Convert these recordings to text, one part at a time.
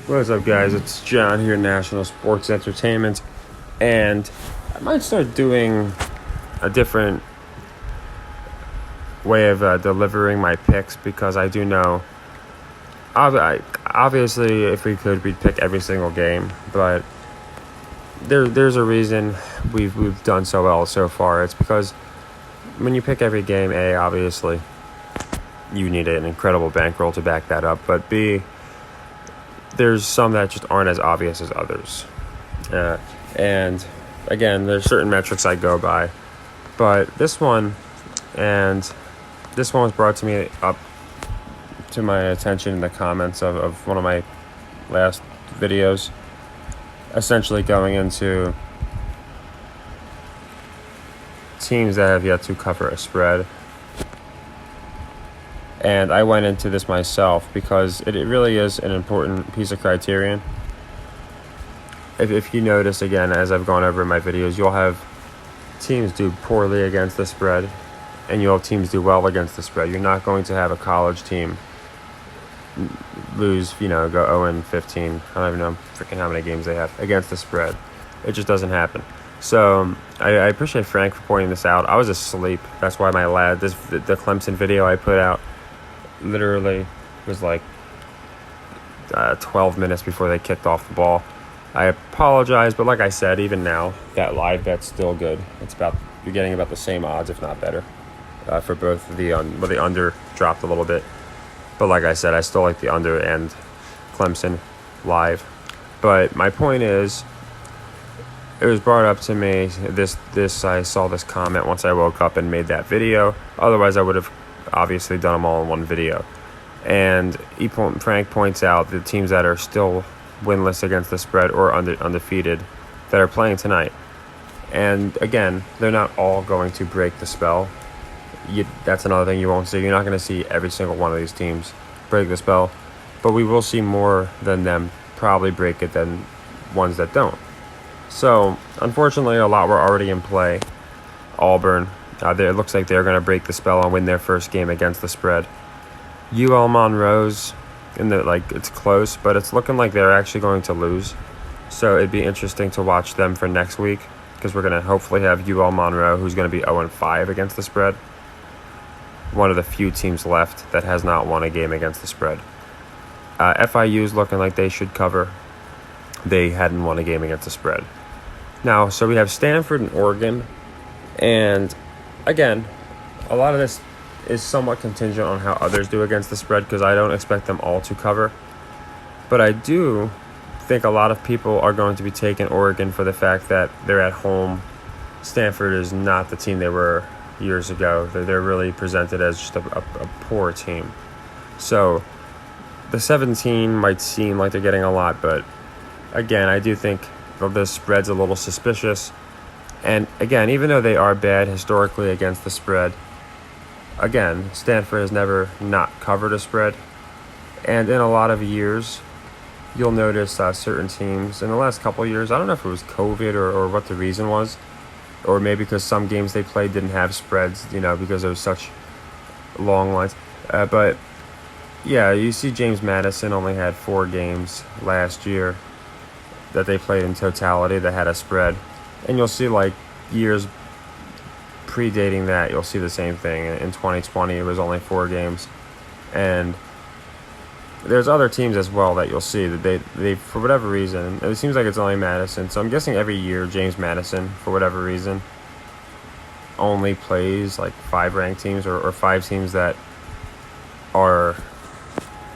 What's up, guys? It's John here, National Sports Entertainment, and I might start doing a different way of delivering my picks because I do know, obviously, if we could, we'd pick every single game, but there's a reason we've done so well so far. It's because when you pick every game, A, obviously, you need an incredible bankroll to back that up, but B, there's some that just aren't as obvious as others. And again, there's certain metrics I go by. But this one was brought to me up to my attention in the comments of one of my last videos, essentially going into teams that have yet to cover a spread. And I went into this myself because it really is an important piece of criterion. If you notice, again, as I've gone over in my videos, you'll have teams do poorly against the spread, and you'll have teams do well against the spread. You're not going to have a college team lose, go 0-15. I don't even know freaking how many games they have against the spread. It just doesn't happen. So I appreciate Frank for pointing this out. I was asleep. That's why the Clemson video I put out literally was like 12 minutes before they kicked off the ball. I apologize, but like I said, even now, that live bet's still good. You're getting about the same odds, if not better, for both the under dropped a little bit. But like I said, I still like the under and Clemson live. But my point is, it was brought up to me, I saw this comment once I woke up and made that video. Otherwise, I would have obviously done them all in one video. And Frank points out the teams that are still winless against the spread or undefeated that are playing tonight. And again, they're not all going to break the spell. That's another thing you won't see. You're not going to see every single one of these teams break the spell, but we will see more than them probably break it than ones that don't. So, unfortunately, a lot were already in play. Auburn, it looks like they're going to break the spell and win their first game against the spread. UL Monroe's it's close, but it's looking like they're actually going to lose. So it'd be interesting to watch them for next week because we're going to hopefully have UL Monroe, who's going to be 0-5 against the spread. One of the few teams left that has not won a game against the spread. FIU's looking like they should cover. They hadn't won a game against the spread. Now, so we have Stanford and Oregon. And again, a lot of this is somewhat contingent on how others do against the spread because I don't expect them all to cover. But I do think a lot of people are going to be taking Oregon for the fact that they're at home. Stanford is not the team they were years ago. They're really presented as just a poor team. So the 17 might seem like they're getting a lot, but again, I do think the spread's a little suspicious. And again, even though they are bad historically against the spread, again, Stanford has never not covered a spread. And in a lot of years, you'll notice certain teams in the last couple of years, I don't know if it was COVID or what the reason was, or maybe because some games they played didn't have spreads, because there was such long lines. But yeah, you see James Madison only had 4 games last year that they played in totality that had a spread. And you'll see years predating that, you'll see the same thing. In 2020, it was only 4 games. And there's other teams as well that you'll see that they for whatever reason, it seems like it's only Madison. So I'm guessing every year James Madison, for whatever reason, only plays 5 ranked teams or 5 teams that are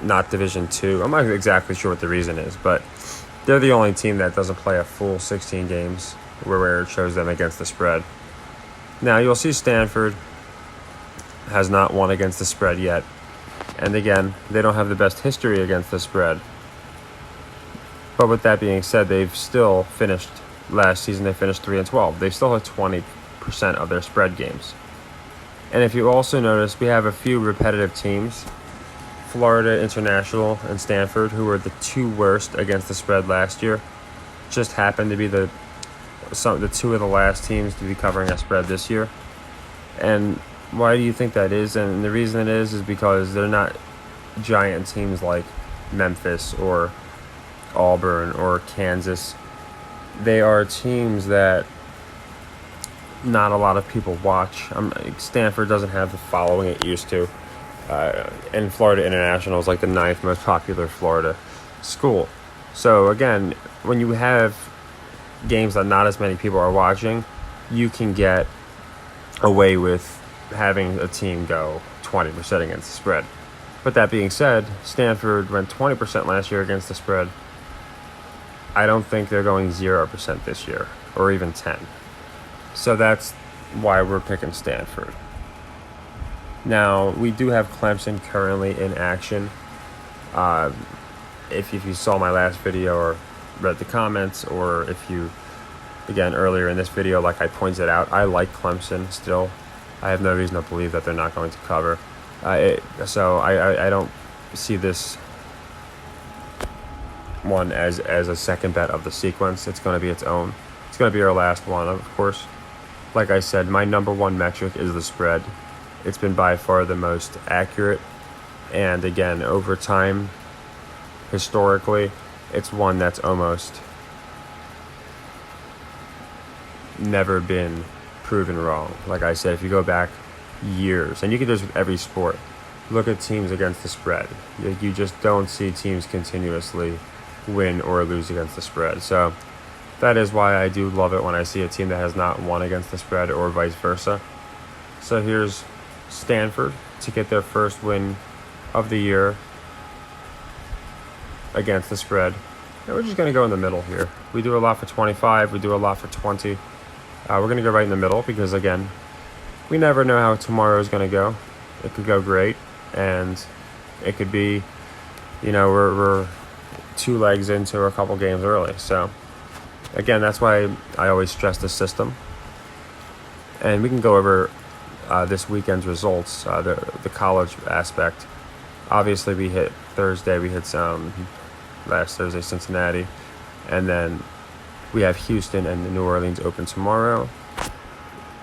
not Division II. I'm not exactly sure what the reason is, but they're the only team that doesn't play a full 16 games where it shows them against the spread. Now, you'll see Stanford has not won against the spread yet. And again, they don't have the best history against the spread. But with that being said, they've still finished, last season they finished 3-12. They still have 20% of their spread games. And if you also notice, we have a few repetitive teams. Florida International and Stanford, who were the 2 worst against the spread last year, just happened to be the 2 of the last teams to be covering a spread this year. And why do you think that is? And the reason it is because they're not giant teams like Memphis or Auburn or Kansas, they are teams that not a lot of people watch. Stanford doesn't have the following it used to. And Florida International is like the 9th most popular Florida school. So again, when you have games that not as many people are watching, you can get away with having a team go 20% against the spread. But that being said, Stanford went 20% last year against the spread. I don't think they're going 0% this year, or even 10. So that's why we're picking Stanford. Now, we do have Clemson currently in action. If you saw my last video or read the comments, or if you, again, earlier in this video, like I pointed out, I like Clemson still. I have no reason to believe that they're not going to cover. So I don't see this one as a second bet of the sequence. It's going to be its own. It's going to be our last one, of course. Like I said, my number one metric is the spread. It's been by far the most accurate. And again, over time, historically, it's one that's almost never been proven wrong. Like I said, if you go back years, and you can do this with every sport, look at teams against the spread. You just don't see teams continuously win or lose against the spread. So that is why I do love it when I see a team that has not won against the spread or vice versa. So here's Stanford to get their first win of the year against the spread. And we're just going to go in the middle here. We do a lot for 25. We do a lot for 20. We're going to go right in the middle because, again, we never know how tomorrow is going to go. It could go great, and it could be, we're 2 legs into a couple games early. So, again, that's why I always stress the system. And we can go over this weekend's results, the college aspect. Obviously, we hit Thursday. We hit some last Thursday, Cincinnati. And then we have Houston and New Orleans open tomorrow.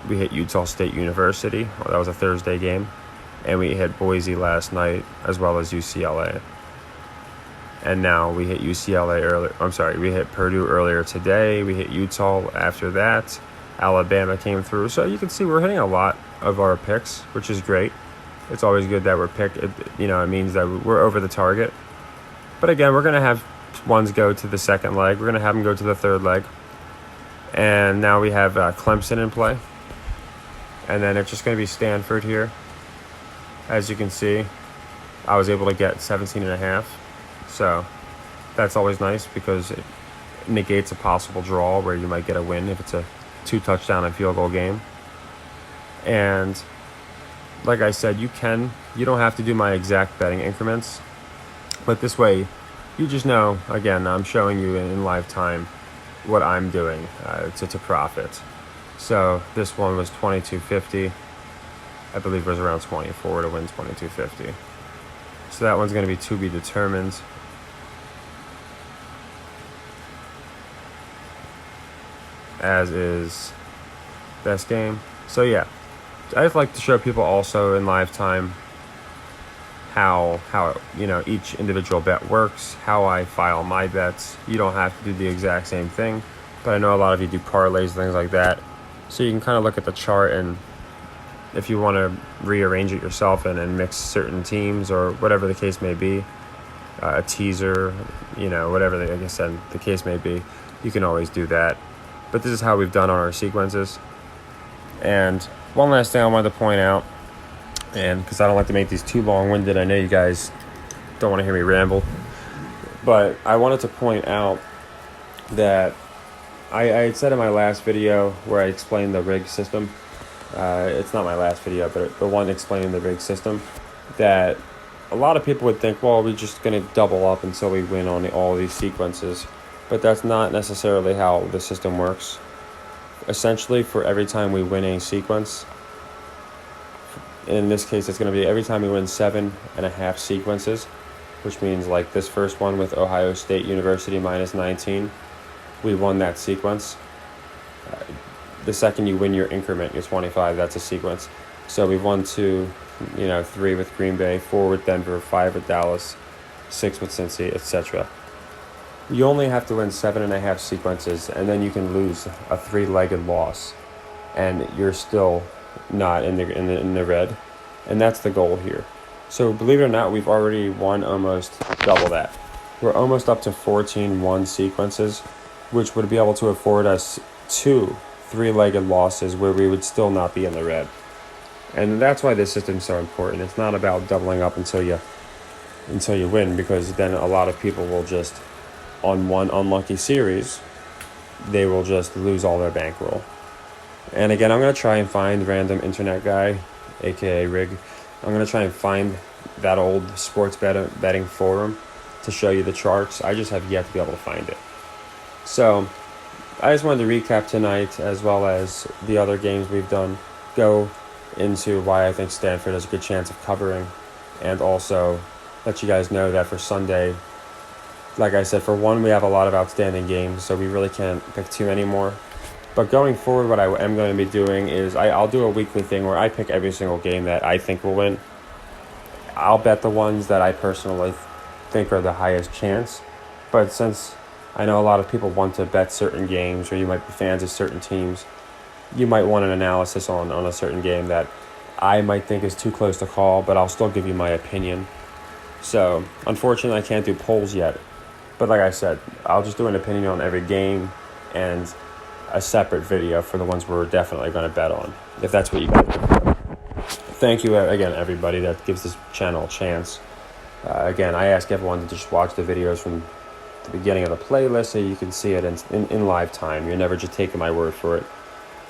We hit Utah State University. Well, that was a Thursday game. And we hit Boise last night, as well as UCLA. And now we hit UCLA earlier. We hit Purdue earlier today. We hit Utah after that. Alabama came through. So you can see we're hitting a lot of our picks, which is great. It's always good that we're picked. It means that we're over the target. But again, we're going to have ones go to the second leg. We're going to have them go to the third leg. And now we have Clemson in play. And then it's just going to be Stanford here. As you can see, I was able to get 17.5. So that's always nice because it negates a possible draw where you might get a win if it's a 2-touchdown and field goal game. And like I said, you don't have to do my exact betting increments. But this way, you just know, again, I'm showing you in live time what I'm doing to profit. So this one was $22.50. I believe it was around 24 to win $22.50. So that one's going to be determined. As is best game. So yeah, I just like to show people also in live time how each individual bet works, how I file my bets. You don't have to do the exact same thing, but I know a lot of you do parlays, things like that. So you can kind of look at the chart, and if you want to rearrange it yourself and mix certain teams or whatever the case may be, a teaser, whatever like I said, the case may be, you can always do that. But this is how we've done on our sequences. And one last thing I wanted to point out, and because I don't like to make these too long-winded, I know you guys don't want to hear me ramble, but I wanted to point out that I had said in my last video where I explained the rig system, it's not my last video, but the one explaining the rig system, that a lot of people would think, well, we're just going to double up until we win on all these sequences. But that's not necessarily how the system works. Essentially, for every time we win a sequence, in this case, it's going to be every time we win 7.5 sequences, which means like this first one with Ohio State University minus 19, we won that sequence. The second you win your increment, your 25, that's a sequence. So we've won 2, 3 with Green Bay, 4 with Denver, 5 with Dallas, 6 with Cincy, etc. you only have to win 7.5 sequences, and then you can lose a 3-legged loss, and you're still not in the red, and that's the goal here. So believe it or not, we've already won almost double that. We're almost up to 14-1 sequences, which would be able to afford us 2 3-legged losses where we would still not be in the red. And that's why this system's so important. It's not about doubling up until you win, because then a lot of people will just, on one unlucky series, they will just lose all their bankroll. And again, I'm going to try and find random internet guy, aka Rig. I'm going to try and find that old sports betting forum to show you the charts. I just have yet to be able to find it. So I just wanted to recap tonight, as well as the other games we've done, go into why I think Stanford has a good chance of covering, and also let you guys know that for Sunday, like I said, for one, we have a lot of outstanding games, so we really can't pick too many more. But going forward, what I am going to be doing is I'll do a weekly thing where I pick every single game that I think will win. I'll bet the ones that I personally think are the highest chance. But since I know a lot of people want to bet certain games, or you might be fans of certain teams, you might want an analysis on a certain game that I might think is too close to call, but I'll still give you my opinion. So, unfortunately, I can't do polls yet. But like I said, I'll just do an opinion on every game and a separate video for the ones we're definitely going to bet on, if that's what you guys prefer. Thank you again, everybody that gives this channel a chance. Again, I ask everyone to just watch the videos from the beginning of the playlist so you can see it in live time. You're never just taking my word for it.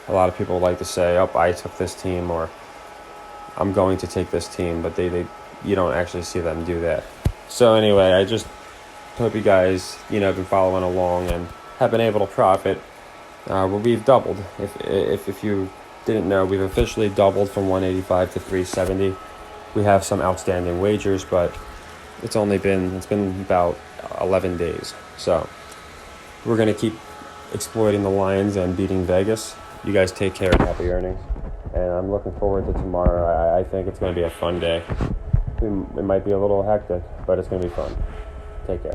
A lot of people like to say, oh, I took this team, or I'm going to take this team, but you don't actually see them do that. So anyway, I just hope you guys, have been following along and have been able to profit. Well, we've doubled. If you didn't know, we've officially doubled from 185 to 370. We have some outstanding wagers, but it's been about 11 days. So we're going to keep exploiting the lines and beating Vegas. You guys take care and happy earnings. And I'm looking forward to tomorrow. I think it's going to be a fun day. It might be a little hectic, but it's going to be fun. Take care.